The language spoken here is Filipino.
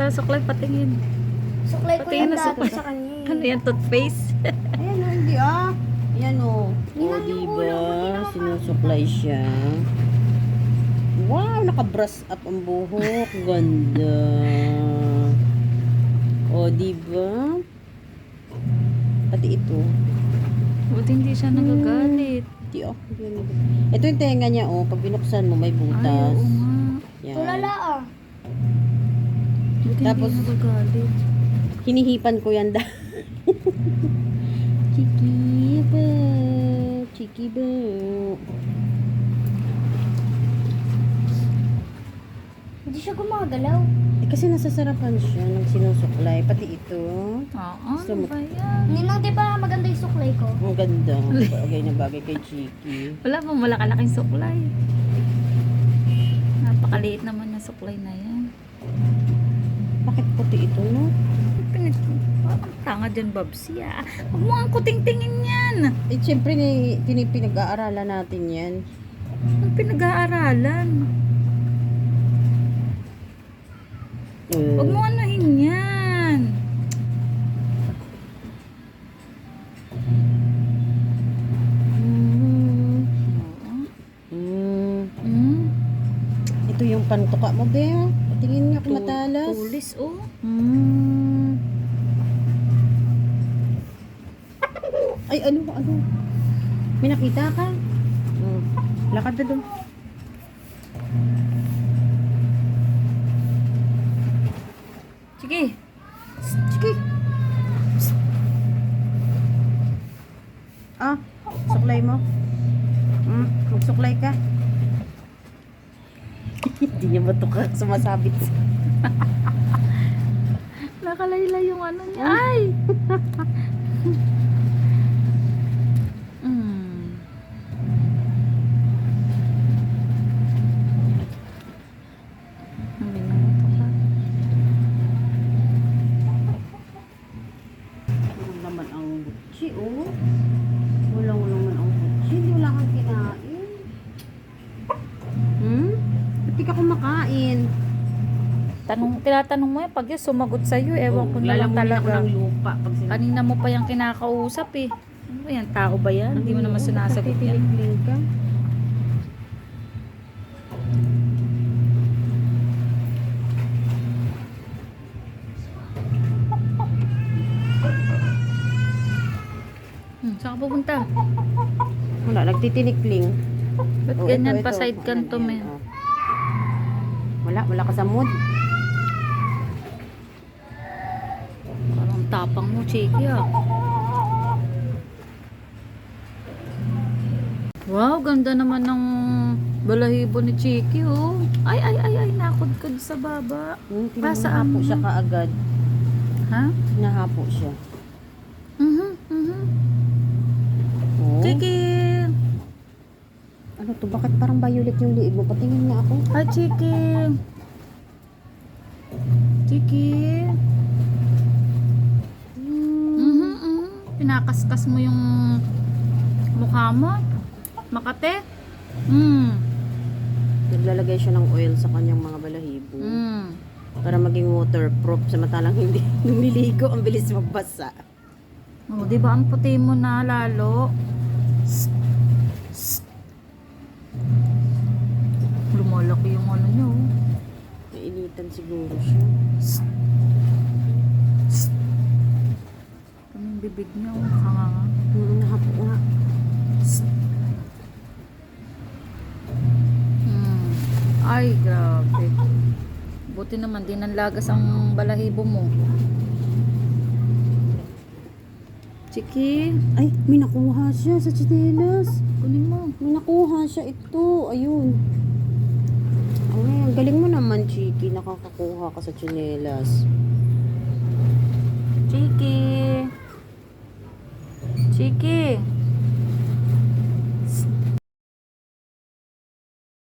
sa suklay, patingin. Suklay ko Patingin yung na dati suklay. sa kanya. Ano yan, toothpaste? Ayan o, hindi ah. Ayan o. O, Yan yung diba? ulo mo, di naman Sinusuklay siya. Wow, naka-brush up ang buhok. Ganda. O, diba? Pati ito. Buti hindi siya nagagalit. Hindi oh. Ito yung tenga niya oh. Pag binuksan mo, may Ay, butas. oo nga. Yan. Tulala ah. Buti Tapos- hindi nagagalit. Hinihipan ko yan Chiki ba? Chiki ba? Hindi siya gumagalaw. Eh, kasi nasasarapan siya ng sinusuklay. Pati ito. Oo, Gusto ano mo- ba yan? Ninang, di ba maganda yung suklay ko? Ang ganda. Bagay na bagay kay Chiki. Wala pang malaki-laking suklay. Napakaliit naman na suklay na yan. Bakit puti ito, no? Ang tanga dyan, Babsi, ah. Huwag mo ang kuting-tingin yan. Eh, siyempre, pinag-aaralan natin yan. Ang pinag-aaralan. Huwag mo anuhin yan. Hmm? Ito yung pantuka mo, be. Tingin nga kung matalas. Tulis, oh. Ay, ano? May nakita ka? Lakad na doon. Sige. Sige. Ah, suklay mo. Magsuklay ka. Hindi niya matuka sumasabit. Nakalayla yung ano niya. Ay! Hindi na matuka. Walang naman ang butchi, oh. Walang naman ang butchi. Hindi wala kang kinain. Ba't di ka kumakain? Tinatanong mo yan, pag yung sumagot sa'yo, ewan ko na lang Lalamunin ako talaga. ng lupa. Pag Kanina mo pa yung kinakausap eh. Ano ba yan? Tao ba yan? Hindi mo naman sinasagot yan. Titiling ka. Saan ka pupunta? Wala, nagtitinikling. Ba't Oh, ganyan ito, pa ito. side kanto Ayan, me? oh. Wala ka sa mood. Parang tapang mo, Chiki ah. Wow, ganda naman ng balahibo ni Chiki oh. Ay, nakudkod sa baba. Pinahapo ano? siya kaagad. Ha? Pinahapo siya. Oh. Chiki! Ano to? Bakit parang violet yung liig mo? Patingin nga ako. Hi, Chiki! Chiki! Pinakaskas mo yung mukha mo. Makate? Naglalagay siya ng oil sa kanyang mga balahibo. Para maging waterproof. Samantalang hindi niligo. Ang bilis magbasa. Oh, di ba ang puti mo na lalo? Lumalaki yung ano niya oh. Nainitan siguro siya. Kaming bibig niya oh. Nakanganga. Nahapo nga. Ay, grabe. Buti naman, di nanlagas ang balahibo mo. Chiki, Ay, may nakuha siya sa tsinelas. kunin mo. May nakuha siya ito. Ayun. Ay, ang galing mo naman, Chiki. Nakakakuha ka sa tsinelas. Chiki. Chiki.